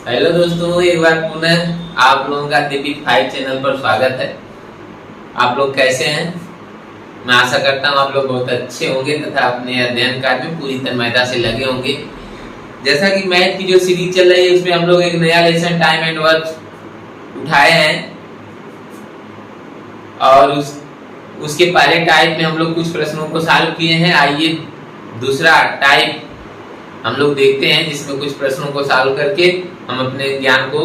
Hello दोस्तों, एक बार पुनः आप लोगों का दीपिक 5 चैनल पर स्वागत है। आप लोग कैसे हैं? मैं आशा करता हूँ आप लोग बहुत अच्छे होंगे तथा अपने अध्ययन कार्य में पूरी तन्मयता से लगे होंगे। जैसा कि मैथ की जो सीरीज चल रही है उसमें हम लोग एक नया लेसन टाइम एंड वर्क उठाए हैं और उसके पहले टाइप में हम लोग कुछ प्रश्नों को सॉल्व किए हैं। आइए दूसरा टाइप हम लोग देखते हैं जिसमें कुछ प्रश्नों को सॉल्व करके हम अपने ज्ञान को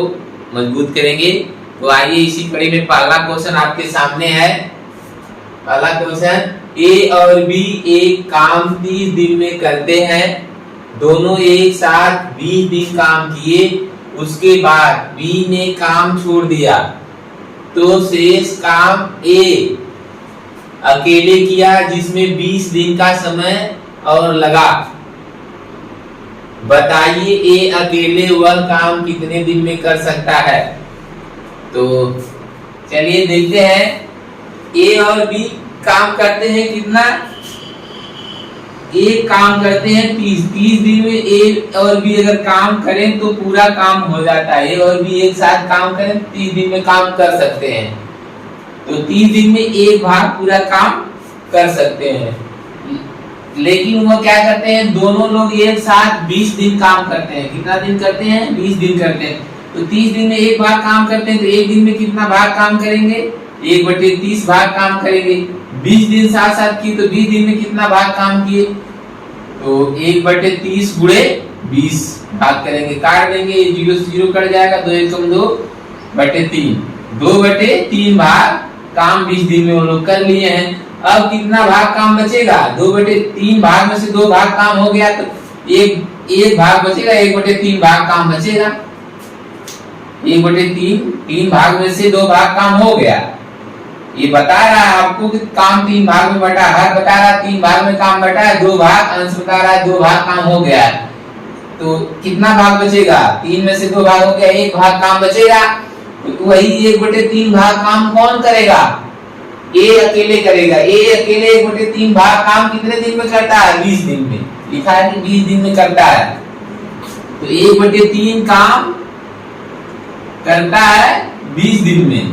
मजबूत करेंगे। तो आइए इसी कड़ी में पहला क्वेश्चन आपके सामने है। पहला क्वेश्चन, ए और बी एक काम 30 दिन में करते हैं। दोनों एक साथ 20 दिन काम किए, उसके बाद बी ने काम छोड़ दिया तो शेष काम ए अकेले किया जिसमें 20 दिन का समय और लगा। बताइए ए अकेले वह काम कितने दिन में कर सकता है। तो चलिए देखते हैं। ए और बी काम करते हैं कितना? एक काम करते हैं 30 दिन में ए और बी अगर काम करें तो पूरा काम हो जाता है। ए और बी एक साथ काम करें 30 दिन में काम कर सकते हैं। तो 30 दिन में एक भाग पूरा काम कर सकते हैं। लेकिन वो क्या करते हैं, दोनों लोग एक साथ 20 दिन काम करते हैं। कितना दिन करते हैं? 20 दिन करते हैं। तो 30 दिन में एक भाग काम करते हैं तो एक दिन में कितना भाग काम करेंगे? 1/30 भाग काम करेंगे। 20 दिन साथ साथ की तो 20 दिन में कितना भाग काम किए? तो 1/30 गुणे 20 भाग करेंगे। काट देंगे, 0 से 0 कट जाएगा, 2 एकम 2/3 2/3 भाग काम 20 दिन में वो लोग कर लिए हैं। अब कितना भाग काम बचेगा? 2/3 भाग में से 2 भाग काम हो गया तो एक भाग बचेगा, 1/3 भाग काम बचेगा। 1/3 भाग में से 2 भाग काम हो गया। ये बता रहा है आपको कि काम 3 भाग में बटा है, बता रहा है 3 भाग में काम बटा है, 2 भाग अंश बता रहा है 2 भाग काम हो गया है। तो कितना भाग बचेगा? 3 में से 2 भाग हो गया, 1 भाग काम बचेगा। तो वही 1/3 भाग काम कौन करेगा? ए अकेले करेगा। ए अकेले 1/3 भाग काम कितने दिन में करता है? 20 दिन में। लिखा है कि 20 दिन में करता है। तो 1/3 काम करता है 20 दिन में।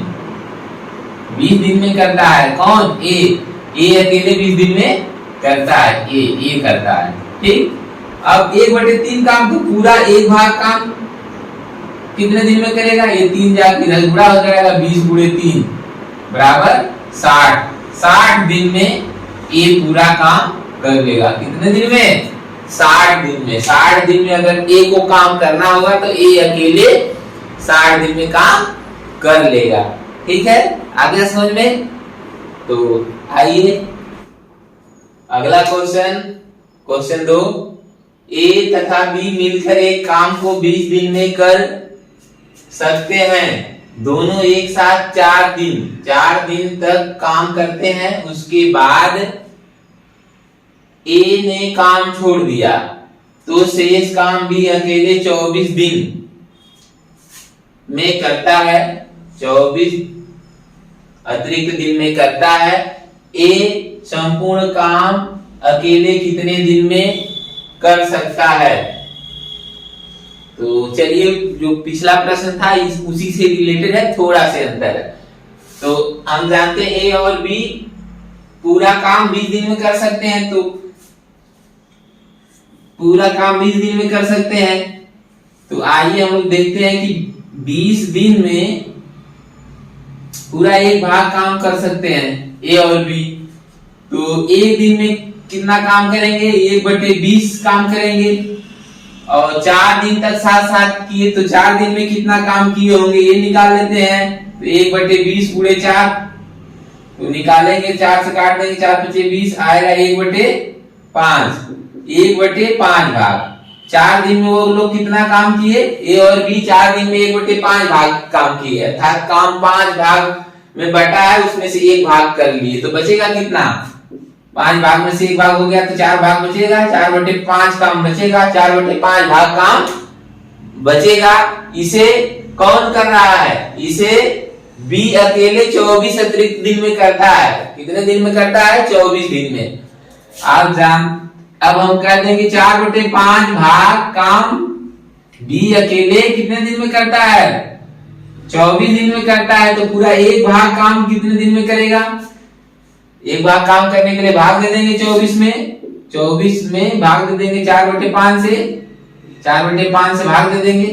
20 दिन में करता है कौन? ए अकेले 20 दिन में करता है। ए करता है। ठीक। अब 1/3 काम तो पूरा एक भाग काम कितने दिन में करेगा? ये 3 जाके गुणा हो जाएगा, 20 गुणे 3 बराबर 60 दिन में ये पूरा काम कर लेगा। कितने दिन में? 60 दिन में। 60 दिन में अगर ए को काम करना होगा तो ए अकेले 60 दिन में काम कर लेगा। ठीक है, आगे समझ में? तो आइए अगला क्वेश्चन 2, ए तथा बी मिलकर एक काम को 20 दिन में कर सकते हैं। दोनों एक साथ 4 दिन तक काम करते हैं, उसके बाद ए ने काम छोड़ दिया तो शेष काम बी अकेले 24 दिन में करता है। 24 अतिरिक्त दिन में करता है। ए संपूर्ण काम अकेले कितने दिन में कर सकता है? तो चलिए, जो पिछला प्रश्न था उसी से रिलेटेड है, थोड़ा से अंतर है। तो हम जानते हैं ए और बी पूरा काम 20 दिन में कर सकते हैं। तो पूरा काम 20 दिन में कर सकते हैं। तो आइए हम लोग देखते हैं कि 20 दिन में पूरा एक भाग काम कर सकते हैं ए और बी। तो एक दिन में कितना काम करेंगे? 1/20 काम करेंगे। और 4 दिन तक साथ साथ किए तो 4 दिन में कितना काम किए होंगे ये निकाल लेते हैं। तो 1/20 गुणे 4 तो निकालेंगे, 4 से काट देंगे, 4 × 5 = 20 आएगा 1/5 1/5 भाग। 4 दिन में वो लोग कितना काम किए? ए और बी 4 दिन में 1/5 भाग काम किए, अर्थात काम 5 भाग में बटा है, उसमें से 1 भाग कर लिए। तो बचेगा कितना? 5 भाग में से 1 भाग हो गया तो 4 भाग बचेगा, 4/5 काम बचेगा, 4/5 भाग काम बचेगा। इसे कौन कर रहा है? इसे बी अकेले 24 अतिरिक्त दिन में करता है। कितने दिन में करता है? 24 दिन में। अब हम कह देंगे 4/5 भाग काम बी अकेले कितने दिन में करता है? 24 दिन में करता है। तो पूरा एक भाग काम कितने दिन में करेगा? एक भाग काम करने के लिए भाग दे देंगे 24 में, 24 में भाग दे देंगे 4/5 से, 4/5 से भाग दे देंगे।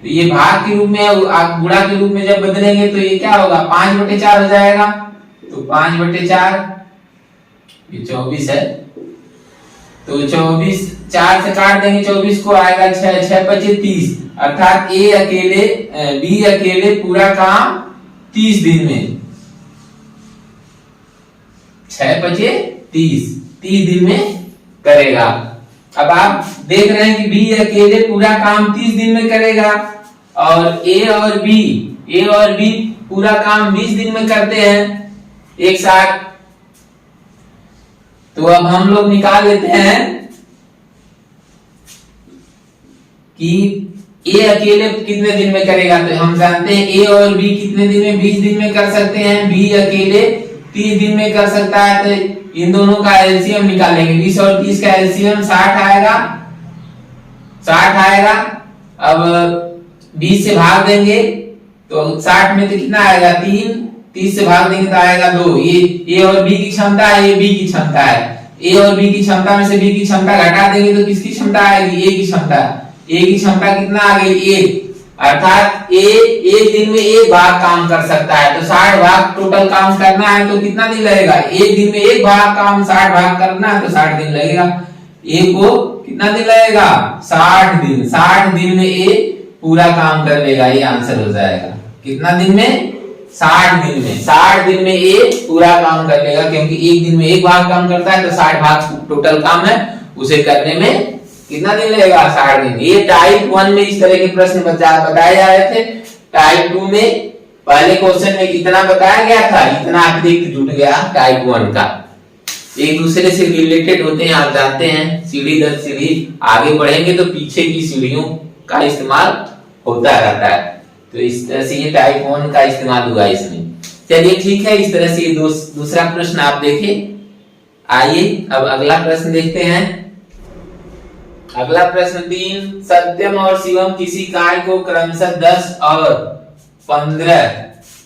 तो ये भाग के रूप में गुणा के रूप में जब बदलेंगे तो ये क्या होगा? 5/4 हो जाएगा। तो 5/4 ये 24 है। तो 24 4 से काट देंगे 24 को, आएगा 6, 6×5 30, अर्थात बी अकेले पूरा काम 30 दिन में, 6×5 30 दिन में करेगा। अब आप देख रहे हैं कि बी अकेले पूरा काम 30 दिन में करेगा और ए और बी पूरा काम 20 दिन में करते हैं एक साथ। तो अब हम लोग निकाल लेते हैं कि ए अकेले कितने दिन में करेगा। तो हम जानते हैं ए और बी कितने दिन में? 20 दिन में कर सकते हैं। बी अकेले 30 दिन में कर सकता है। तो इन दोनों का एलसीएम निकालेंगे। 20 और 30 का एलसीएम 60 आएगा, 60 आएगा। अब 20 से भाग देंगे तो 60 में तो कितना आएगा? 3, 30 से भाग देंगे तो आएगा 2। ये ए और बी की क्षमता है, ये बी की क्षमता है। ए और बी की क्षमता में से बी की क्षमता घटा देंगे तो किसकी क्षमता आएगी? ए की क्षमता। ए की क्षमता कितना आ गई? 1, अर्थात ए एक दिन में एक भाग काम कर सकता है। तो 60 भाग टोटल काम करना है तो कितना दिन लगेगा? एक दिन में एक भाग काम 60 भाग करना है तो 60 दिन लगेगा। ए को कितना दिन लगेगा? 60 दिन। 60 दिन में ए पूरा काम कर लेगा, ये आंसर हो जाएगा। कितना दिन में? 60 दिन में। 60 दिन में ए पूरा काम कर लेगा, क्योंकि एक दिन में एक भाग काम करता है तो 60 भाग टोटल काम है, उसे करने में कितना दिन लगेगा? 60 दिन। ये टाइप 1 में इस तरह के प्रश्न बताए जा रहे थे। टाइप 2 में पहले क्वेश्चन में कितना बताया गया था, इतना अतिरिक्त जुट गया टाइप 1 का। एक दूसरे से रिलेटेड होते हैं, आप जानते हैं। सीढ़ी दर सीढ़ी आगे बढ़ेंगे तो पीछे की सीढ़ियों का इस्तेमाल होता रहता है। तो इस तरह से ये टाइप 1 का इस्तेमाल हुआ इसमें। चलिए ठीक है, इस तरह से दूसरा प्रश्न आप देखें। आइए अब अगला प्रश्न देखते हैं। अगला प्रश्न 3, सत्यम और शिवम किसी कार्य को क्रमशः 10 और 15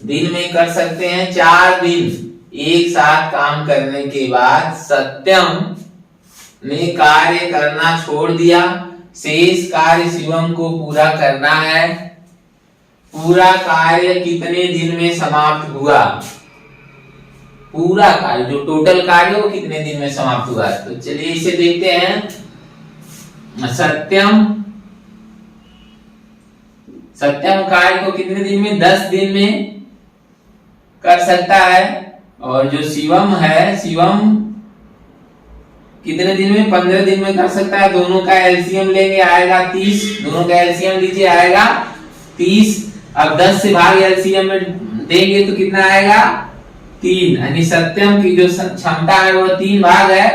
दिन में कर सकते हैं। 4 दिन एक साथ काम करने के बाद सत्यम ने कार्य करना छोड़ दिया। शेष कार्य शिवम को पूरा करना है। पूरा कार्य कितने दिन में समाप्त हुआ? पूरा कार्य जो टोटल कार्य है वो कितने दिन में समाप्त हुआ? तो चलिए इसे देखते हैं। सत्यम कार्य को कितने दिन में? 10 दिन में कर सकता है। और जो शिवम है, शिवम कितने दिन में? 15 दिन में कर सकता है। दोनों का एलसीएम लेंगे, आएगा 30। दोनों का एलसीएम लीजिए, आएगा 30। अब 10 से भाग एलसीएम में देंगे तो कितना आएगा? 3। यानी सत्यम की जो क्षमता है वो 3 भाग है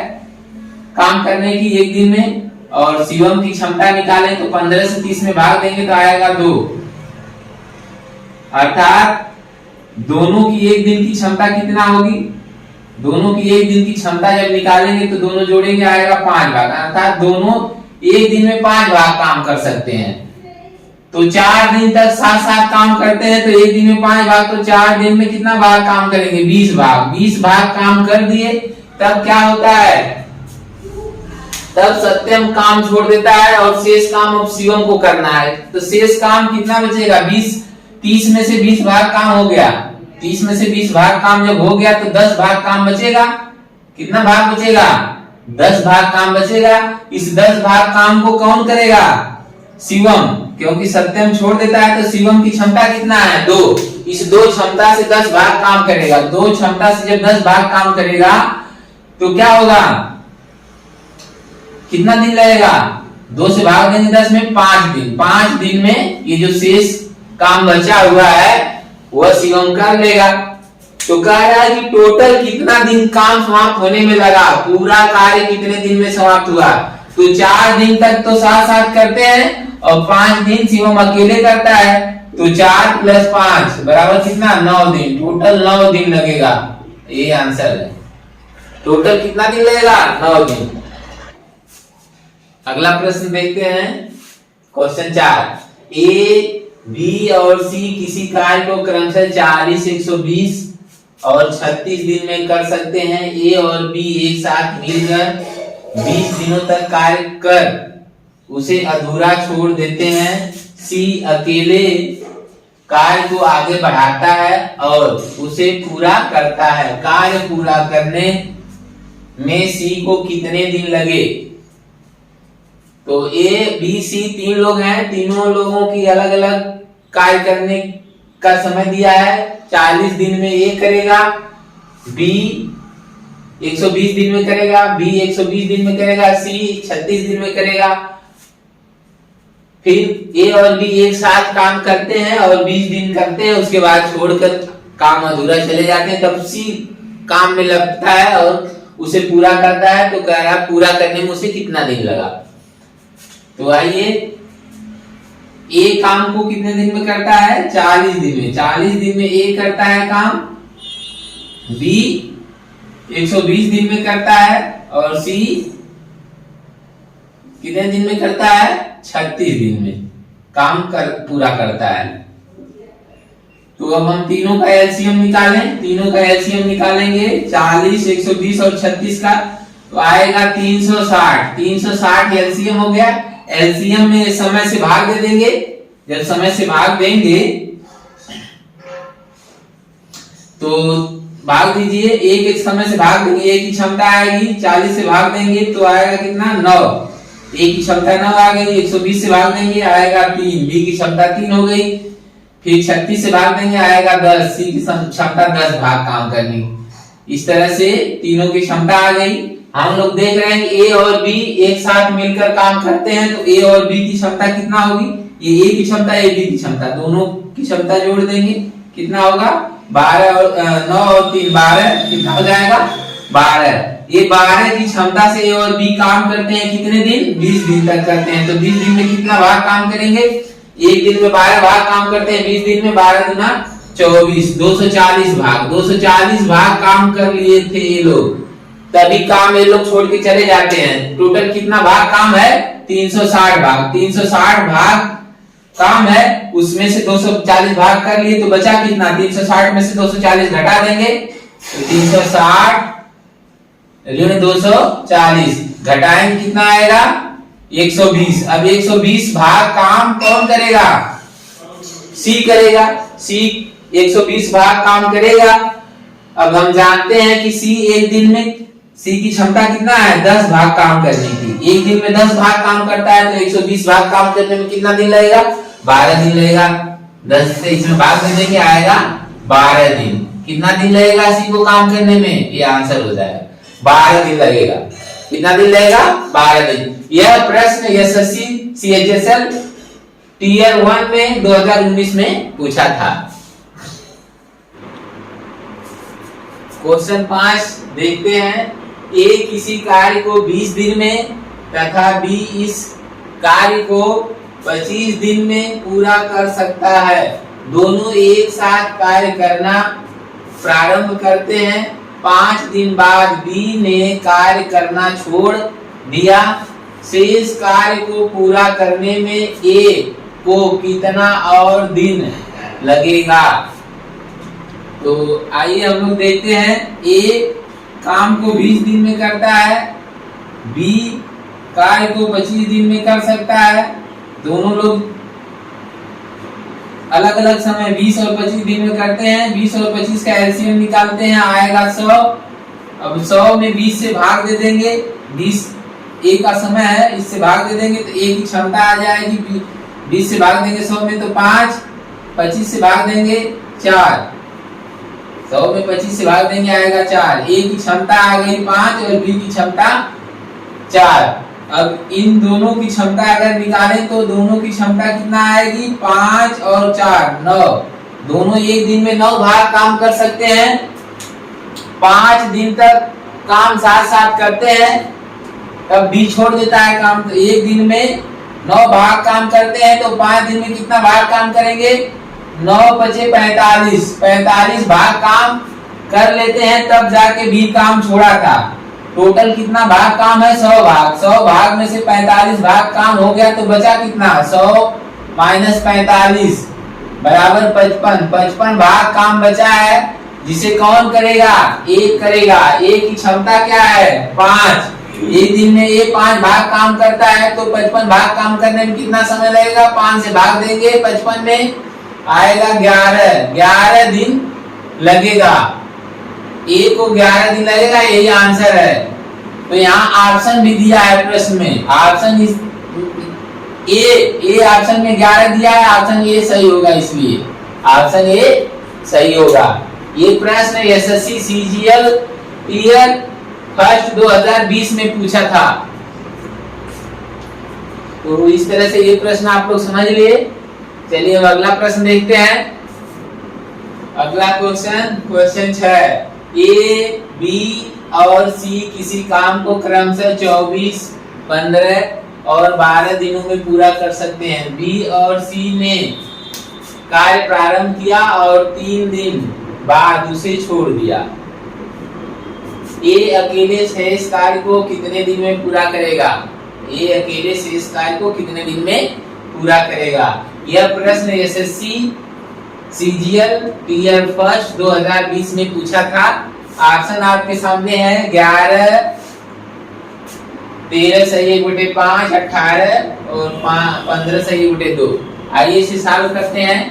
काम करने की एक दिन में, और शिवम की क्षमता निकालें तो 15 से 30 में भाग देंगे तो आएगा 2। अर्थात दोनों की एक दिन की क्षमता कितना होगी? दोनों की एक दिन की क्षमता जब निकालेंगे तो दोनों जोड़ेंगे, आएगा 5 भाग। अर्थात दोनों एक दिन में 5 भाग काम कर सकते हैं। तो 4 दिन तक साथ साथ काम करते हैं तो एक दिन में 5 भाग, तो 4 दिन में कितना भाग काम करेंगे? 20 भाग। 20 भाग काम कर दिए तब क्या होता है? तब सत्यम काम छोड़ देता है और शेष काम अब शिवम को करना है। तो शेष काम कितना बचेगा? 30 में से 20 भाग काम हो गया। 30 में से 20 भाग काम जब हो गया तो 10 भाग काम बचेगा। कितना भाग बचेगा? 10 भाग काम बचेगा। इस 10 भाग काम को कौन करेगा? शिवम, क्योंकि सत्यम छोड़ देता है तो शिवम की क्षमता कितना है? 2। इस 2 क्षमता से 10 भाग काम करेगा। 2 क्षमता से जब 10 भाग काम करेगा तो क्या होगा? कितना दिन लगेगा? 2 से भाग देंगे 10 में, 5 दिन। 5 दिन में ये जो शेष काम बचा हुआ है वह शिवम कर लेगा। तो कह रहा है कि टोटल कितना दिन काम समाप्त होने में लगा? पूरा कार्य कितने दिन में समाप्त हुआ? तो 4 दिन तक तो साथ साथ करते हैं और 5 दिन शिवम अकेले करता है। तो 4 + 5 बराबर कितना? 9 दिन। टोटल 9 दिन लगेगा। ये आंसर है। टोटल कितना दिन लगेगा? 9 दिन। अगला प्रश्न देखते हैं। क्वेश्चन 4, ए, बी और सी किसी कार्य को क्रमशः 40, 120 और 36 दिन में कर सकते हैं। ए और बी एक साथ मिलकर 20 दिनों तक कार्य कर उसे अधूरा छोड़ देते हैं। सी अकेले कार्य को आगे बढ़ाता है और उसे पूरा करता है। कार्य पूरा करने में सी को कितने दिन लगे? तो ए, बी, सी 3 लोग हैं, तीनों लोगों की अलग अलग कार्य करने का समय दिया है। 40 दिन में ए करेगा, बी 120 दिन में करेगा, बी 120 दिन में करेगा, सी 36 दिन में करेगा। फिर ए और बी एक साथ काम करते हैं और 20 दिन करते हैं, उसके बाद छोड़कर काम अधूरा चले जाते हैं। तब सी काम में लगता है और उसे पूरा करता है। तो कह रहा पूरा करने में उसे कितना दिन लगा? तो आइए, ए काम को कितने दिन में करता है? 40 दिन में। 40 दिन में ए करता है काम, बी 120 दिन में करता है और सी कितने दिन में करता है? 36 दिन में काम पूरा करता है। तो अब हम तीनों का एलसीएम निकालें। तीनों का एलसीएम निकालेंगे 40, 120 और 36 का, तो आएगा 360। 360 एलसीएम हो गया। एलसीएम में समय से भाग दे देंगे। जब समय से भाग देंगे तो भाग दीजिए, एक समय से भाग देंगे, एक की क्षमता आएगी। 40 से भाग देंगे तो आएगा कितना? 9। एक की क्षमता 9 आ गई। 120 से भाग देंगे आएगा 3, बी की क्षमता 3 हो गई। फिर 36 से भाग देंगे आएगा 10, सी की क्षमता 10 भाग काम करनी। इस तरह से तीनों की क्षमता आ गई। हम लोग देख रहे हैं कि ए और बी एक साथ मिलकर काम करते हैं, तो ए और बी की क्षमता कितना होगी? ये ए की क्षमता, ए बी की क्षमता, दोनों की क्षमता जोड़ देंगे, कितना होगा? 12 और 9 और 3 12, कितना हो जाएगा? 12। ये 12 की क्षमता से ए और बी काम करते हैं कितने दिन? 20 दिन तक करते हैं। तो 20 दिन में कितना भाग काम करेंगे? एक दिन में 12 भाग काम करते हैं, 20 दिन में 12 गुना 24, 240 भाग। 240 भाग काम कर लिए थे ये लोग, तभी काम ये लोग छोड़ के चले जाते हैं। टोटल कितना भाग काम है? 360 भाग। 360 भाग काम है, उसमें से 240 भाग कर लिए, तो बचा कितना? 360 में से 240 घटा देंगे तो 360 ऋण 240 घटाएंगे, कितना आएगा? 120। अब 120 भाग काम कौन करेगा? सी करेगा। सी 120 भाग काम करेगा। अब हम जानते हैं कि सी एक दिन में, सी की क्षमता कितना है? 10 भाग काम करने की। एक दिन में 10 भाग काम करता है, तो 120 भाग काम करने में कितना दिन लगेगा? 12 दिन लगेगा। 10 से इसमें भाग देने देंगे, आएगा 12 दिन। कितना दिन लगेगा सी को काम करने में? ये आंसर हो जाएगा 12 दिन लगेगा। कितना दिन लगेगा? 12 दिन। यह प्रश्न एसएससी सीएचएसएल टीयर 1 में 2019 में पूछा था। क्वेश्चन 5 देखते हैं। ए किसी कार्य को 20 दिन में तथा बी इस कार्य को 25 दिन में पूरा कर सकता है। दोनों एक साथ कार्य करना प्रारंभ करते हैं। 5 दिन बाद बी ने कार्य करना छोड़ दिया। शेष कार्य को पूरा करने में ए को कितना और दिन लगेगा? तो आइए हम लोग देखते हैं। ए काम को 20 दिन में करता है, बी कार्य को 25 दिन में कर सकता है। दोनों लोग अलग अलग समय 20 और 25 दिन में करते हैं। 20 और 25 का एलसीएम निकालते हैं, आएगा 100। अब 100 में 20 से भाग दे देंगे। 20 ए का समय है, इससे भाग दे देंगे तो ए की क्षमता आ जाएगी। 20 से भाग देंगे 100 में तो 5, 25 से भाग देंगे 4, 100 में 25 से भाग देंगे आएगा 4। ए की क्षमता आ गई 5 और बी की क्षमता 4। अब इन दोनों की क्षमता अगर निकालें तो दोनों की क्षमता कितना आएगी? 5 और 4 9। दोनों एक दिन में 9 भाग काम कर सकते हैं। 5 दिन तक काम साथ साथ करते हैं, तब बी छोड़ देता है काम। तो एक दिन में 9 भाग काम करते हैं, तो 5 दिन में कितना भाग काम करेंगे? 9 बचे 45 भाग काम कर लेते हैं, तब जाके बी काम छोड़ा था। टोटल कितना भाग काम है? 100 भाग। 100 भाग में से 45 भाग काम हो गया तो बचा कितना? 100 माइनस 45 बराबर 55। 55 भाग काम बचा है जिसे कौन करेगा? एक करेगा। एक की क्षमता क्या है? 5। एक दिन में ये 5 भाग काम करता है तो 55 भाग काम करने में कितना समय लगेगा? 5 से भाग देंगे 55 में, आएगा 11। 11 दिन लगेगा। एक को 11 दिन लगेगा, यही आंसर है। तो यहाँ ऑप्शन भी दिया है प्रश्न में, ऑप्शन ए ऑप्शन में 11 दिया है, ऑप्शन ए सही होगा, इसलिए ऑप्शन ए सही होगा। ये प्रश्न एसएससी सीजीएल ईयर फर्स्ट 2020 में पूछा था। तो इस तरह से ये प्रश्न आप लोग समझ लिए। चलिए अब अगला प्रश्न देखते हैं। अगला क्वेश्चन 6, ए, बी और सी किसी काम को क्रमशः 24, 15 और 12 दिनों में पूरा कर सकते हैं। बी और सी ने कार्य प्रारंभ किया और 3 दिन बाद उसे छोड़ दिया। ए अकेले शेष कार्य को कितने दिन में पूरा करेगा? ए अकेले शेष कार्य को कितने दिन में पूरा करेगा? यह प्रश्न एसएससी सीजीएल ईयर फर्स्ट 2020 में पूछा था। ऑप्शन आपके सामने है 11, 13 सही 1/5, 18 और 15 सही 1/2। आइए इसे सॉल्व करते हैं।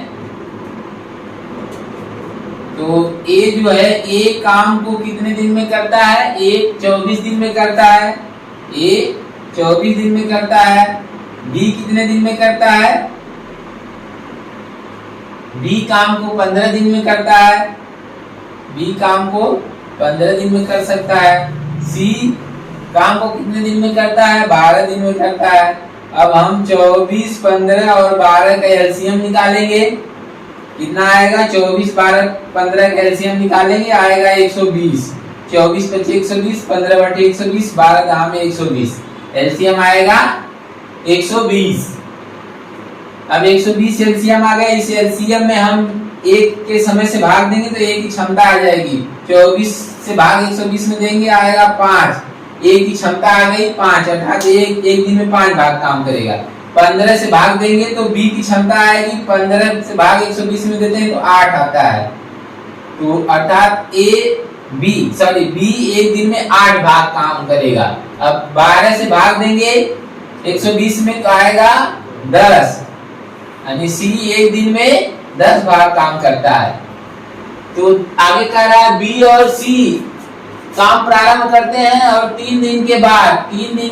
तो ए जो है, ए काम को कितने दिन में करता है? ए 24 दिन में करता है। ए 24 दिन में करता है। बी कितने दिन में करता है? बी काम को 15 दिन में करता है। बी काम को 15 दिन में कर सकता है। सी काम को कितने दिन में करता है? 12 दिन में करता है। अब हम 24, 15 और 12 का एलसीएम निकालेंगे। कितना आएगा? 24, 12, 15 का एलसीएम निकालेंगे, आएगा 120। 24 × 5 120, 15/120, 12 दाम में 120, एलसीएम आएगा 120। अब 120 एलसीएम आ गया। इस एलसीएम में हम एक के समय से भाग देंगे तो एक की क्षमता आ जाएगी। 24 से भाग 120 में देंगे, आएगा 5। एक की क्षमता आ गई 5, अर्थात एक दिन में 5 भाग काम करेगा। 15 से भाग देंगे तो बी की क्षमता आएगी, 15 से भाग 120 में देते हैं तो 8 आता है। तो अर्थात बी एक दिन में 8 भाग काम करेगा। अब 12 से भाग देंगे 120 में तो आएगा 10, यानी सी एक दिन में 10 भाग काम करता है। तो आगे कह रहा है बी और सी काम प्रारंभ करते हैं और 3 दिन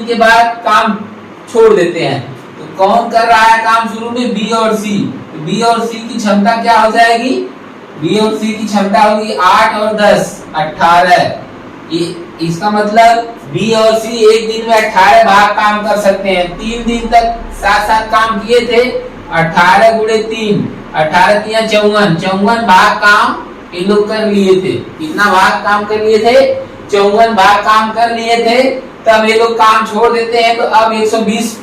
के बाद काम छोड़ देते हैं। तो कौन कर रहा है काम शुरू में? बी और सी। तो बी और सी की क्षमता क्या हो जाएगी? बी और सी की क्षमता होगी 8 और 10 18। इसका मतलब बी और सी एक दिन में 18 भाग काम कर सकते हैं। 3 दिन तक साथ साथ काम किए थे। 18 × 3 18 × 54 भाग काम ये लोग कर लिए थे। कितना भाग काम कर लिए थे? 54 भाग काम कर लिए थे। तब ये लोग काम छोड़ देते हैं तो अब 120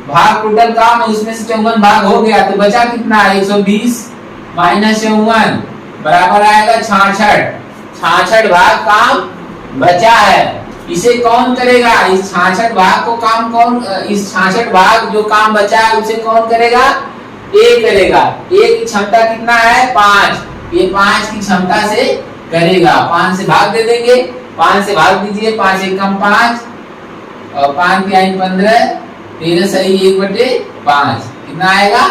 भाग टोटल काम है, उसमें से 54 भाग हो गया तो बचा कितना? 120 - 54 बराबर आएगा 66। 66 भाग काम बचा है। इसे कौन करेगा? इस 66 भाग को काम कौन, इस 66 भाग जो काम बचा है उसे कौन करेगा? ए करेगा। ए की क्षमता कितना है? 5। ये 5 की क्षमता से करेगा। 5 से भाग दे देंगे, 5 से भाग दीजिए, 5 × 1 = 5 और 5 × 3 = 15, 13 सही 1/5 कितना आएगा?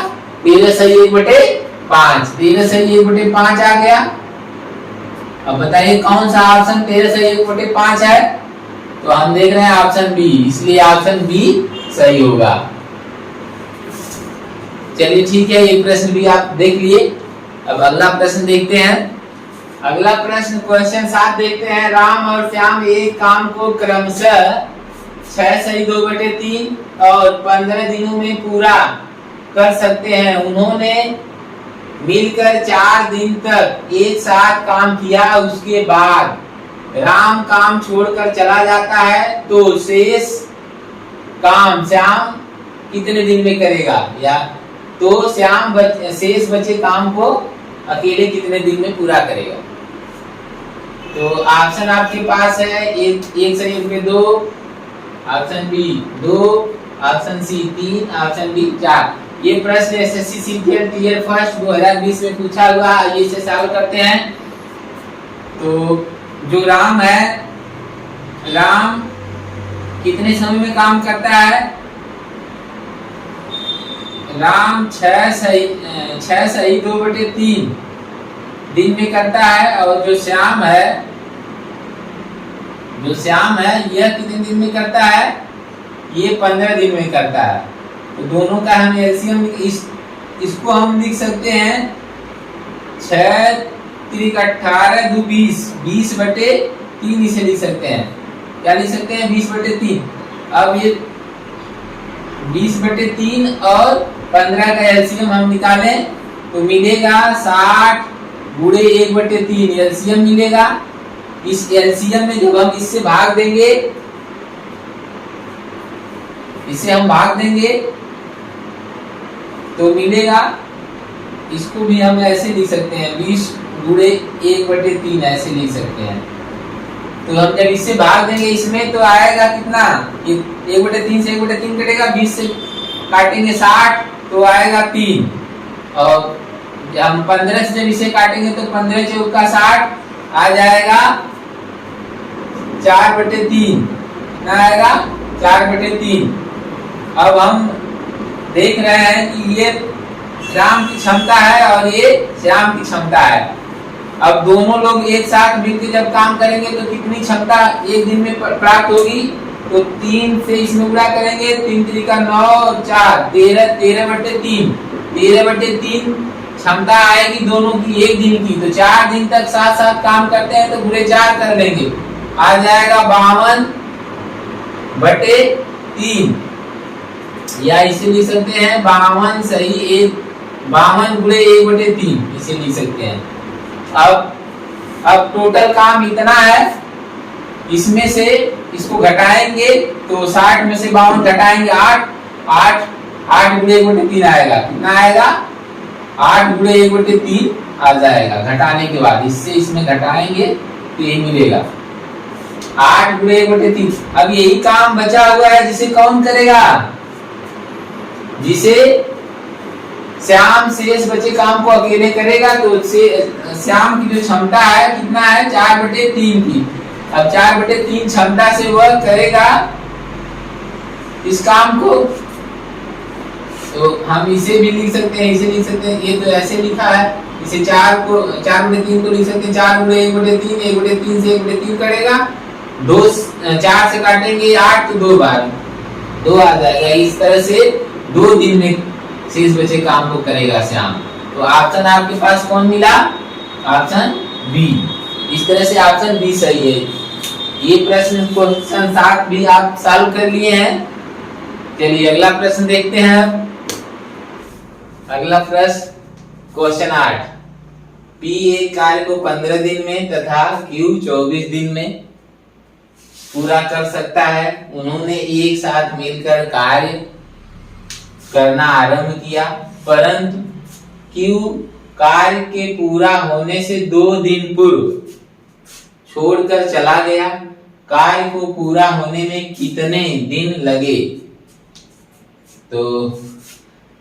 13 सही 1/5, 13 सही 1/5 आ गया। अब बताइए कौन सा ऑप्शन 13 सही 1/5 है? तो हम देख रहे हैं ऑप्शन बी, इसलिए ऑप्शन बी सही होगा। चलिए ठीक है, ये प्रश्न भी आप देख लिए। अब अगला प्रश्न देखते हैं। अगला प्रश्न क्वेश्चन 7 देखते हैं। राम और श्याम एक काम को क्रमशः 6 सही 2/3 और 15 दिनों में पूरा कर सकते हैं। उन्होंने मिलकर 4 दिन तक एक साथ काम किया। उसके बाद राम काम छोड़कर चला जाता है तो शेष काम श्याम कितने दिन में करेगा? या तो श्याम शेष बचे काम को अकेले कितने दिन में पूरा करेगा? तो ऑप्शन आपके पास है एक सही, एक में 2, option B 2, option C 3, option D 4। ये प्रश्न एसएससी सीजीएल टियर फर्स्ट 2020 में पूछा हुआ, आइए इसे सॉल्व करते हैं। तो जो राम है, राम कितने समय में काम करता है? राम 6 सही 2/3 दिन में करता है। और जो श्याम है यह कितने दिन में करता है? ये 15 दिन में करता है। तो दोनों का हम एलसीएम इसको हम लिख सकते हैं 6 त्रिक 18 2 20, 20/3 इसे लिख सकते हैं। क्या लिख सकते हैं? 20/3। अब ये 20/3 और 15 का एलसीएम हम निकालें तो मिलेगा 60 गुणे 1/3 एलसीएम मिलेगा। इस एलसीएम में जब हम इससे भाग देंगे, इसे हम भाग देंगे तो मिलेगा, इसको भी हम ऐसे लिख सकते हैं 20 गुणे 1/3 ऐसे लिख सकते हैं। तो हम जब इससे भाग देंगे इसमें तो आएगा कितना? 1/3 से 1/3 कटेगा, 20 से काटेंगे 60 तो आएगा 3। और हम 15 से जब इसे काटेंगे तो 15 चौका 60 आ जाएगा 4/3। कितना आएगा? 4/3। अब हम देख रहे हैं कि ये राम की क्षमता है और ये श्याम की क्षमता है। अब दोनों लोग एक साथ मिलकर जब काम करेंगे तो कितनी क्षमता एक दिन में प्राप्त होगी? तो 3 से इसमें गुणा करेंगे, 3 त्रिका 9 और 4 13, 13/3 13/3 क्षमता आएगी दोनों की एक दिन की। तो 4 दिन तक साथ साथ काम करते हैं तो गुणे 4 कर लेंगे, आ जाएगा 52/3। या इसे लिख सकते हैं 52 सही 52 गुणे 1/3 इसे लिख सकते हैं। अब टोटल काम इतना है, इसमें से इसको घटाएंगे तो 60 में से 52 घटाएंगे 8 गुणे 1/3 आएगा। कितना आएगा? 8 गुणे 1/3 आ जाएगा घटाने के बाद। इससे इसमें घटाएंगे तो यही मिलेगा 8 गुणे 1/3। अब यही काम बचा हुआ है जिसे कौन करेगा? जिसे श्याम शेष बचे काम को अकेले करेगा। तो श्याम की जो क्षमता है कितना है? 4/3 की। अब 4/3 क्षमता से वह करेगा इस काम को। तो हम इसे भी लिख सकते हैं, इसे लिख सकते हैं, ये तो ऐसे लिखा है, इसे 4/3 को लिख सकते हैं 4 गुणे 1/3 1/3 से 1/3 करेगा, 4 से काटेंगे 8 तो 2 बार 2 आ जाएगा। इस तरह से 2 दिन में शेष बचे काम को करेगा श्याम। तो ऑप्शन आपके पास कौन मिला? Option B. इस तरह से ऑप्शन बी सही है। ये प्रश्न क्वेश्चन 7 भी आप सॉल्व कर लिए हैं। चलिए अगला प्रश्न देखते हैं। अगला प्रश्न क्वेश्चन 8। पी एक कार्य को 15 दिन में तथा क्यू 24 दिन में पूरा कर सकता है। उन्होंने एक साथ मिलकर कार्य करना आरंभ किया, परंतु क्यू कार्य के पूरा होने से 2 दिन पूर्व छोड़कर चला गया। कार्य को पूरा होने में कितने दिन लगे? तो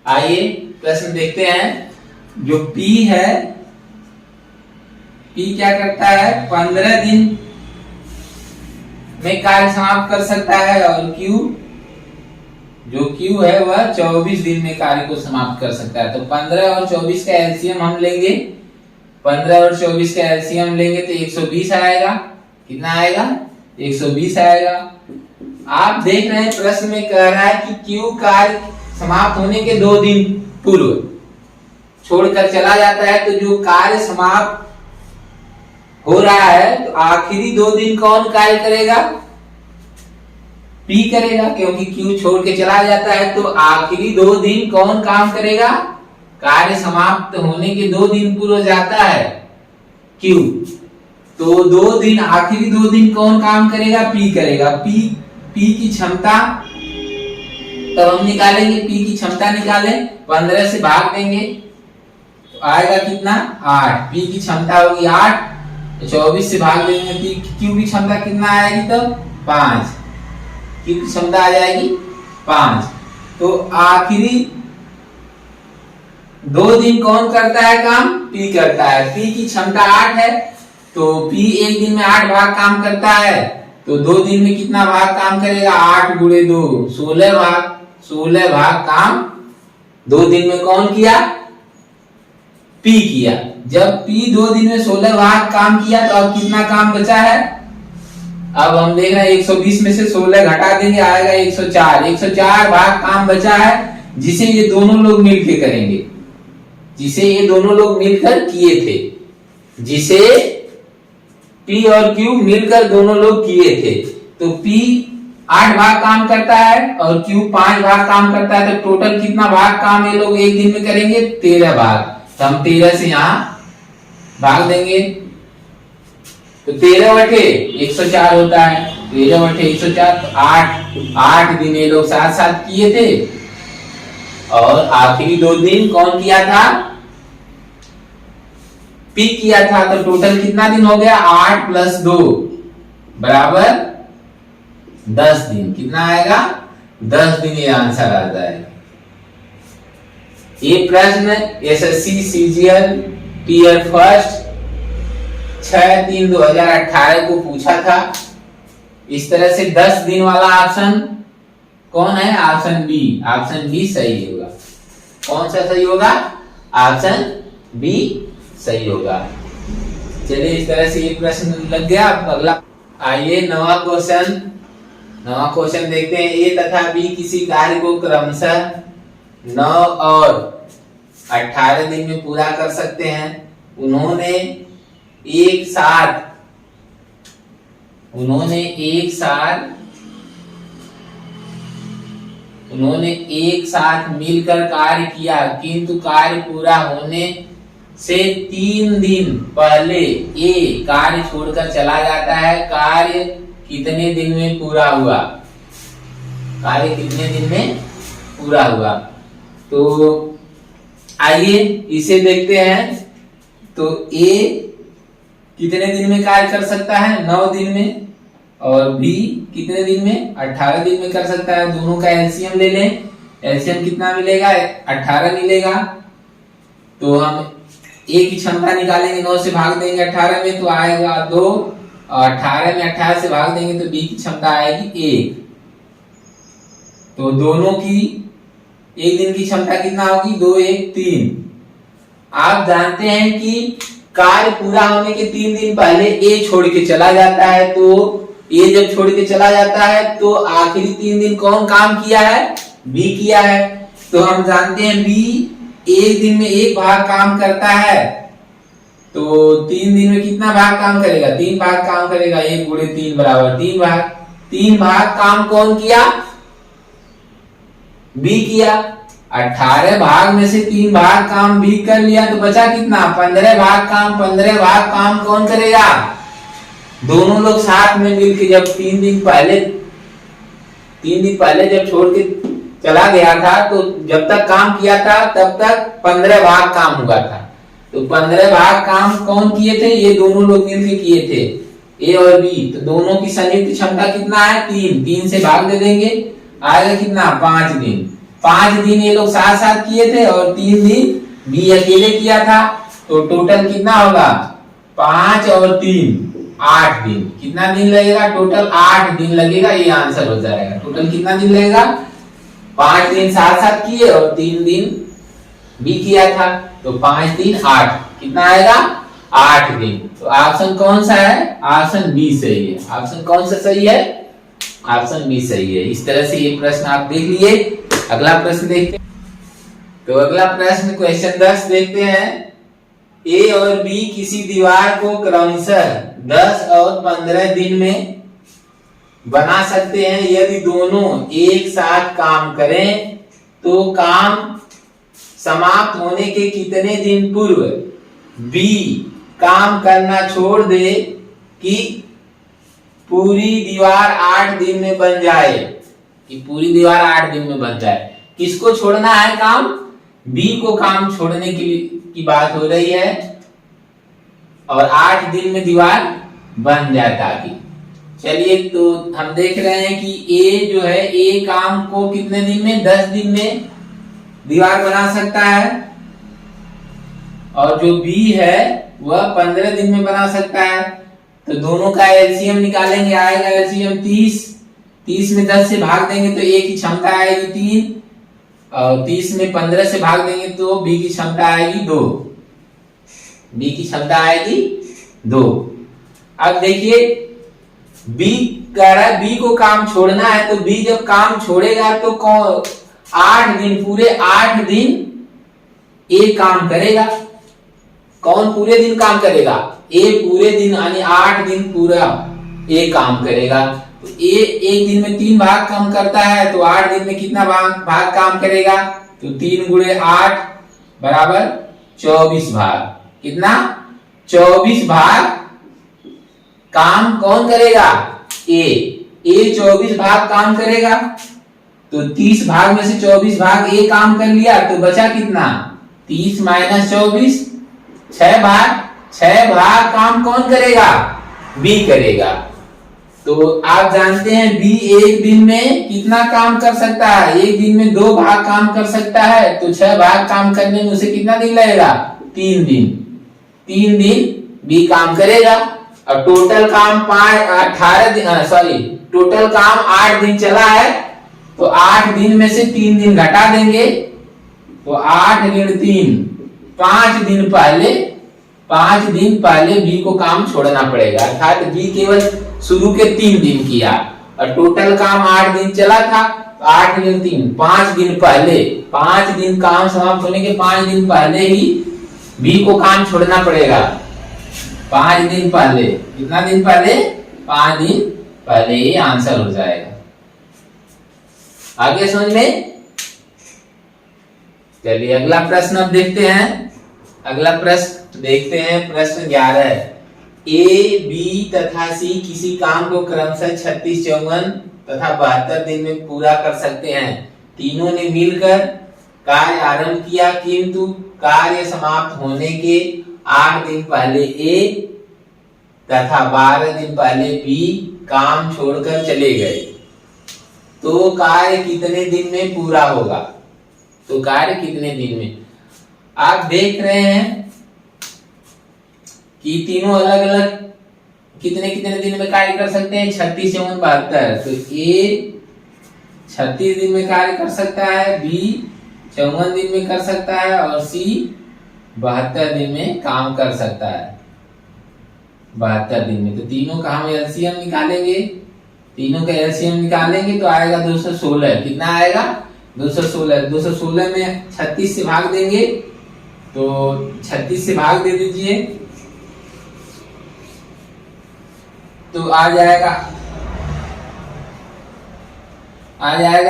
आइए प्रश्न देखते हैं। जो P है, P क्या करता है? 15 दिन में कार्य समाप्त कर सकता है और जो Q है वह 24 दिन में कार्य को समाप्त कर सकता है। तो 15 और 24 का एलसीएम हम लेंगे, 15 और 24 का एलसीएम लेंगे तो 120 आएगा। कितना आएगा? 120 आएगा। आप देख रहे हैं प्रश्न में कह रहा है कि Q कार्य समाप्त होने के 2 दिन पूर्व छोड़कर चला जाता है। तो जो कार्य समाप्त हो रहा है तो आखिरी 2 दिन कौन कार्य करेगा? P करेगा, क्योंकि Q छोड़ के चला जाता है। तो आखिरी 2 दिन कौन काम करेगा? कार्य समाप्त होने के 2 दिन पूर्व जाता है Q। तो 2 दिन आखिरी 2 दिन कौन काम करेगा? P करेगा। P की क्षमता तब हम निकालेंगे, P की क्षमता निकालें, 15 से भाग देंगे तो आएगा कितना? 8। P की क्षमता होगी 8 24 से भाग देंगे तो क्यू की क्षमता कितना आएगी, तब 5, क्यू की क्षमता आ जाएगी 5। तो आखिरी 2 दिन कौन करता है काम, पी करता है। पी की क्षमता 8 है, तो पी एक दिन में 8 भाग काम करता है, तो 2 दिन में कितना भाग काम करेगा, 8 गुणे 2 16 भाग, 16 भाग काम 2 दिन में कौन किया, पी किया। जब पी 2 दिन में 16 भाग काम किया, तो अब कितना काम बचा है, अब हम देख रहे हैं 120 में से 16 घटा देंगे, आएगा 104। 104 भाग काम बचा है, जिसे ये दोनों लोग मिलकर करेंगे, जिसे ये दोनों लोग मिलकर किए थे, जिसे P और Q मिलकर दोनों लोग किए थे। तो P 8 भाग काम करता है और Q 5 भाग काम करता है, तो टोटल कितना भाग काम ये लोग एक दिन में करेंगे, 13 भाग। तो हम 13 से यहां भाग देंगे, तो 13 बटे 104 होता है, 13 बटे 104, तो 8 दिन ये लोग साथ साथ किए थे, और आखिरी 2 दिन कौन किया था, पी किया था। तो टोटल कितना दिन हो गया, 8 + 2 बराबर 10 दिन। कितना आएगा, 10 दिन ये आंसर आता है। ये प्रश्न एसएससी सीजीएल टीयर फर्स्ट 6/3/2018 को पूछा था। इस तरह से 10 दिन वाला ऑप्शन कौन है, ऑप्शन बी। ऑप्शन बी सही होगा। कौन सा सही होगा, ऑप्शन बी सही होगा। चलिए, इस तरह से ये प्रश्न लग गया। अगला आइए नवा क्वेश्चन देखते हैं। ए तथा बी किसी कार्य को क्रमशः 9 और 18 दिन में पूरा कर सकते हैं। उन्होंने एक साथ मिलकर कार्य किया, किंतु कार्य पूरा होने से 3 दिन पहले ए कार्य छोड़कर चला जाता है। कार्य कितने दिन में पूरा हुआ, कार्य कितने दिन में पूरा हुआ। तो आइए इसे देखते हैं। तो ए कितने दिन में कार्य कर सकता है, 9 दिन में, और बी कितने दिन में, 18 दिन में कर सकता है। दोनों का एलसीएम ले लें। एलसीएम कितना मिलेगा, 18 मिलेगा। तो हम ए की क्षमता निकालेंगे, 9 से भाग देंगे 18 में, तो आएगा 2, और 18 में 18 से भाग देंगे तो बी की क्षमता आएगी 1। तो दोनों की एक दिन की क्षमता कितना होगी, 2 1 3। आप जानते हैं कि कार्य पूरा होने के 3 दिन पहले ए छोड़ के चला जाता है। तो ए जब छोड़ के चला जाता है, तो आखिरी 3 दिन कौन काम किया है, बी किया है। तो हम जानते हैं बी एक दिन में 1 भाग काम करता है, तो 3 दिन में कितना भाग काम करेगा, 3 भाग काम करेगा। 1 गुणे 3 बराबर 3 भाग। 3 भाग काम कौन किया, बी किया। 18 भाग में से 3 भाग काम बी कर लिया, तो बचा कितना, 15 भाग काम। 15 भाग काम कौन करेगा, दोनों लोग साथ में मिलकर। जब 3 दिन पहले जब छोड़ के चला गया था, तो जब तक काम किया था तब तक 15 भाग काम हुआ था। तो 15 भाग काम कौन किए थे, ये दोनों लोग मिलकर किए थे, ए और बी। तो दोनों की संयुक्त क्षमता कितना है, 3। 3 से भाग दे देंगे, आएगा कितना, 5 दिन। 5 दिन ये लोग साथ साथ किए थे, और 3 दिन बी अकेले किया था। तो टोटल कितना होगा, 5 और 3 8 दिन। कितना दिन लगेगा, टोटल 8 दिन लगेगा। ये आंसर हो जाएगा। टोटल कितना दिन लगेगा, 5 दिन साथ साथ किए और 3 दिन बी किया था, तो 5 दिन 8, कितना आएगा, 8 दिन। तो ऑप्शन कौन सा है, ऑप्शन बी सही है। ऑप्शन कौन सा सही है, ऑप्शन बी सही है। इस तरह से ये प्रश्न आप देख लिए। अगला प्रश्न देखते हैं। तो अगला प्रश्न क्वेश्चन 10 देखते हैं। ए और बी किसी दीवार को क्रमशः 10 और 15 दिन में बना सकते हैं। यदि दोनों एक साथ काम करें, तो काम समाप्त होने के कितने दिन पूर्व बी काम करना छोड़ दे कि पूरी दीवार 8 दिन में बन जाए, कि पूरी दीवार 8 दिन में बन जाए। किसको छोड़ना है काम, बी को काम छोड़ने की बात हो रही है। और 8 दिन में दीवार बन जाता थी। चलिए, तो हम देख रहे हैं कि ए जो है, ए काम को कितने दिन में, 10 दिन में दीवार बना सकता है, और जो बी है वह 15 दिन में बना सकता है। तो दोनों का एलसीएम निकालेंगे, आएगा एलसीएम 30। 30 में 10 से भाग देंगे तो ए की क्षमता आएगी 3, और 30 में 15 से भाग देंगे तो बी की क्षमता आएगी 2। बी की क्षमता आएगी 2। अब देखिए, बी कह रहा है बी को काम छोड़ना है, तो बी जब काम छोड़ेगा तो 8 दिन, पूरे 8 दिन ए काम करेगा। कौन पूरे दिन काम करेगा? ए पूरे दिन, यानी 8 दिन पूरा ए काम करेगा। तो ए एक दिन में 3 भाग काम करता है, तो 8 दिन में कितना भाग काम करेगा? तो 3 गुणे 8 बराबर 24 भाग। कितना? 24 भाग काम कौन करेगा? ए 24 भाग काम करेगा। तो 30 भाग में से 24 भाग ए काम कर लिया, तो बचा कितना? 30 माइनस 24, 6 भाग। 6 भाग काम कौन करेगा? बी करेगा। तो आप जानते हैं बी एक दिन में कितना काम कर सकता है? एक दिन में 2 भाग काम कर सकता है, तो 6 भाग काम करने में उसे कितना दिन लगेगा? 3 दिन। 3 दिन बी काम करेगा, और टोटल काम 8 दिन चला है, तो 8 दिन में से 3 दिन घटा देंगे, तो 8 ऋण 3, 5 दिन पहले बी को काम छोड़ना पड़ेगा। अर्थात बी केवल शुरू के 3 दिन किया, और टोटल काम 8 दिन चला था, तो 8 ऋण 3, 5 दिन पहले, 5 दिन काम समाप्त होने के 5 दिन पहले ही बी को काम छोड़ना पड़ेगा। 5 दिन पहले, कितना दिन पहले? 5 दिन पहले ही आंसर हो जाएगा। आगे समझ में? चलिए अगला प्रश्न अब देखते हैं। अगला प्रश्न देखते हैं, प्रश्न 11। ए, बी तथा सी किसी काम को क्रमशः 36, 54 तथा 72 दिन में पूरा कर सकते हैं। तीनों ने मिलकर कार्य आरंभ किया, किंतु कार्य समाप्त होने के 8 दिन पहले ए तथा 12 दिन पहले बी काम छोड़कर चले गए। तो कार्य कितने दिन में पूरा होगा? तो कार्य कितने दिन में? आप देख रहे हैं कि तीनों अलग अलग कितने कितने दिन में कार्य कर सकते हैं? 36, 54, 72। तो ए 36 दिन में कार्य कर सकता है, बी 54 दिन में कर सकता है, और सी 72 दिन में काम कर सकता है। 72 दिन में। तो तीनों का हम एलसीएम निकालेंगे। तीनों का एलसीएम निकालेंगे तो आएगा 216। कितना आएगा? 216। 216 में 36 से भाग देंगे, तो 36 से भाग दे दीजिए, तो आ जाएगा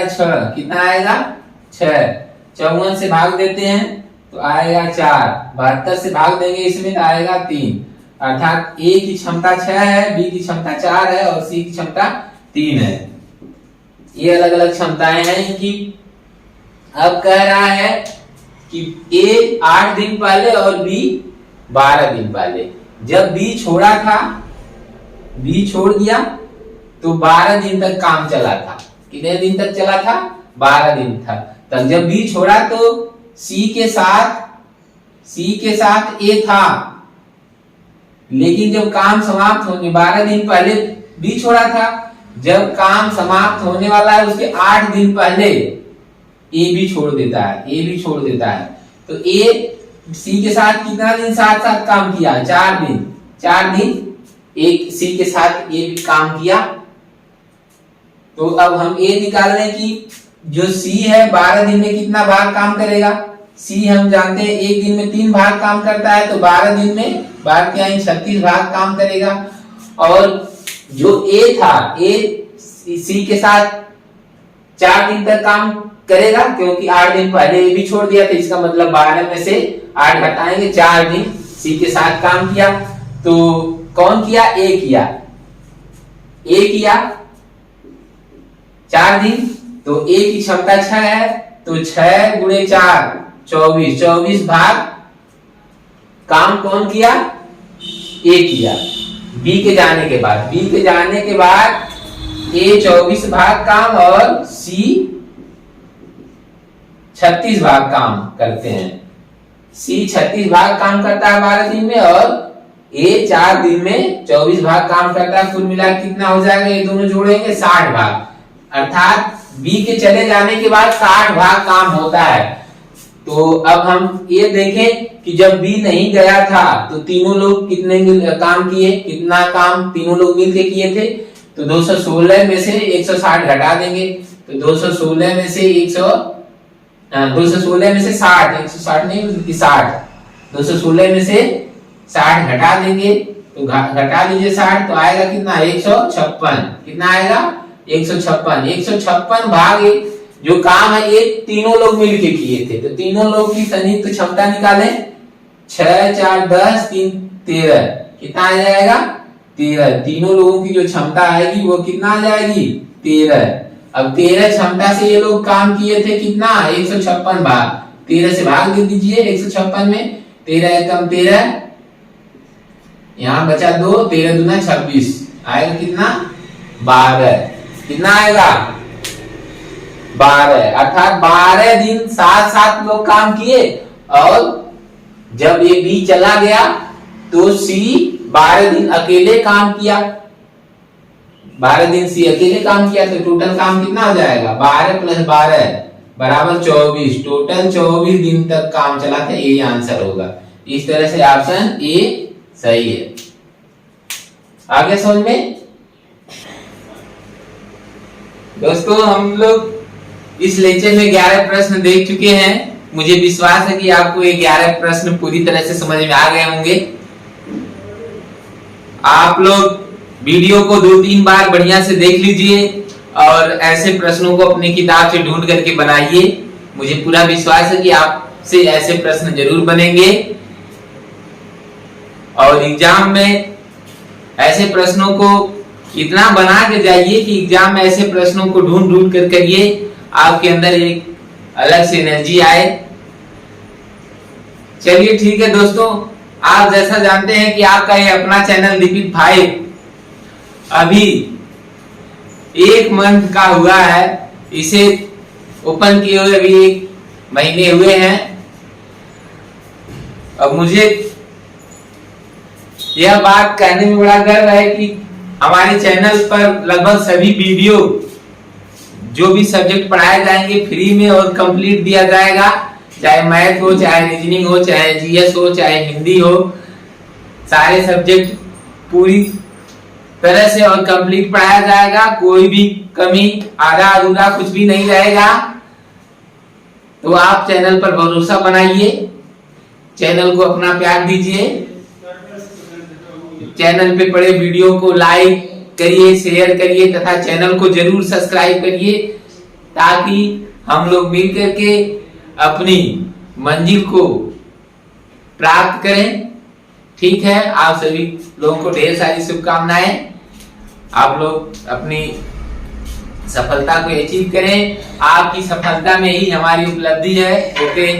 6। कितना आएगा? 6। 54 से भाग देते हैं तो आएगा 4। 72 से भाग देंगे इसमें तो आएगा 3। अर्थात ए की क्षमता 6 है, बी की क्षमता 4 है, और सी की क्षमता 3 है। ये अलग अलग क्षमताएं हैं इनकी। अब कह रहा है कि ए 8 दिन पहले और बी 12 दिन पहले। जब बी छोड़ा था, बी छोड़ दिया, तो 12 दिन तक काम चला था। कितने दिन तक चला था? 12 दिन था। तब जब बी छोड़ा तो सी के साथ ए था, लेकिन जब काम समाप्त होने 12 दिन पहले बी छोड़ा था, जब काम समाप्त होने वाला है उसके 8 दिन पहले ए भी छोड़ देता है। तो ए सी के साथ कितना दिन साथ साथ काम किया? 4 दिन एक सी के साथ ए भी काम किया। तो अब हम ए निकाल रहे हैं कि जो सी है 12 दिन में कितना भाग काम करेगा? सी हम जानते हैं एक दिन में 3 भाग काम करता है, तो 12 दिन में 12 के 36 भाग काम करेगा। और जो ए था, ए सी के साथ 4 दिन तक काम करेगा, क्योंकि 8 दिन पहले ये भी छोड़ दिया था। इसका मतलब 12 में से 8 घटाएंगे, 4 दिन सी के साथ काम किया। तो कौन किया? ए किया 4 दिन। तो ए की क्षमता 6 है, तो 6 गुणे 4 24 भाग काम कौन किया? ए किया, बी के जाने के बाद, बी के जाने के बाद ए 24 भाग काम और सी 36 भाग काम करते हैं। सी 36 भाग काम करता है 12 दिन में और ए 4 दिन में 24 भाग काम करता है। कुल मिला कितना हो जाएगा, ये दोनों जोड़ेंगे 60 भाग, अर्थात बी के चले जाने के बाद 60 भाग काम होता है। तो अब हम ये देखें कि जब बी नहीं गया था तो तीनों लोग कितने काम किए, कितना काम तीनों लोग मिलके किए थे। तो 216 में से 160 घटा देंगे, तो 216 में से 216 में से 60, 160 नहीं 60, 216 में से 60 घटा देंगे, तो घटा लीजिए 60, तो आएगा कितना 156, कितना आएगा 156। 156 भाग जो काम है ये तीनों लोग मिलके किए थे, तो तीनों लोग की संयुक्त क्षमता निकालें, 6 4 10 3 13, कितना आ जाएगा 13। तीनों लोगों की जो क्षमता आएगी वो कितना आ जाएगी 13। अब 13 क्षमता से ये लोग काम किए थे कितना 156 भाग, 13 से भाग दे दीजिए 156 में, 13 एकम 13, यहाँ बचा 2, 13 दूना 26, आएगा कितना 12, कितना आएगा 12, अर्थात 12 दिन साथ साथ लोग काम किए। और जब ये बी चला गया तो सी 12 दिन अकेले काम किया, 12 दिन सी अकेले काम किया, तो टोटल काम कितना हो जाएगा 12 + 12 बराबर 24, टोटल 24 दिन तक काम चला था, ये आंसर होगा। इस तरह से ऑप्शन ए सही है। आगे समझ में दोस्तों, हम लोग इस लेक्चर में 11 प्रश्न देख चुके हैं। मुझे विश्वास है कि आपको ये 11 प्रश्न पूरी तरह से समझ में आ गए होंगे। आप लोग वीडियो को 2-3 बार बढ़िया से देख लीजिए और ऐसे प्रश्नों को अपनी किताब से ढूंढ करके बनाइए। मुझे पूरा विश्वास है कि आपसे ऐसे प्रश्न जरूर बनेंगे और एग्जाम में ऐसे प्रश्नों को इतना बना के जाइए कि एग्जाम में ऐसे प्रश्नों को ढूंढ कर करिए, आपके अंदर एक अलग से एनर्जी आए। चलिए ठीक है दोस्तों, आप जैसा जानते हैं कि आपका ये अपना चैनल दीपित भाई अभी 1 मंथ का हुआ है, इसे ओपन किए हुए अभी 1 महीने हुए हैं। अब मुझे यह बात कहने में बड़ा गर्व है कि हमारे चैनल पर लगभग सभी वीडियो जो भी सब्जेक्ट पढ़ाए जाएंगे फ्री में और कंप्लीट दिया जाएगा, चाहे मैथ हो, चाहे रीजनिंग हो, चाहे जीएस हो, चाहे हिंदी हो, सारे सब्जेक्ट पूरी तरह से और कंप्लीट पढ़ाया जाएगा। कोई भी कमी आधा अधूरा कुछ भी नहीं रहेगा। तो आप चैनल पर भरोसा बनाइए, चैनल को अपना प्यार दीजिए, चैनल पे पड़े वीडियो को लाइक करिए, शेयर करिए तथा चैनल को जरूर सब्सक्राइब करिए, ताकि हम लोग मिल करके अपनी मंजिल को प्राप्त करें। ठीक है, आप सभी लोगों को ढेर सारी शुभकामनाएं। आप लोग अपनी सफलता को अचीव करें, आपकी सफलता में ही हमारी उपलब्धि है। ओके।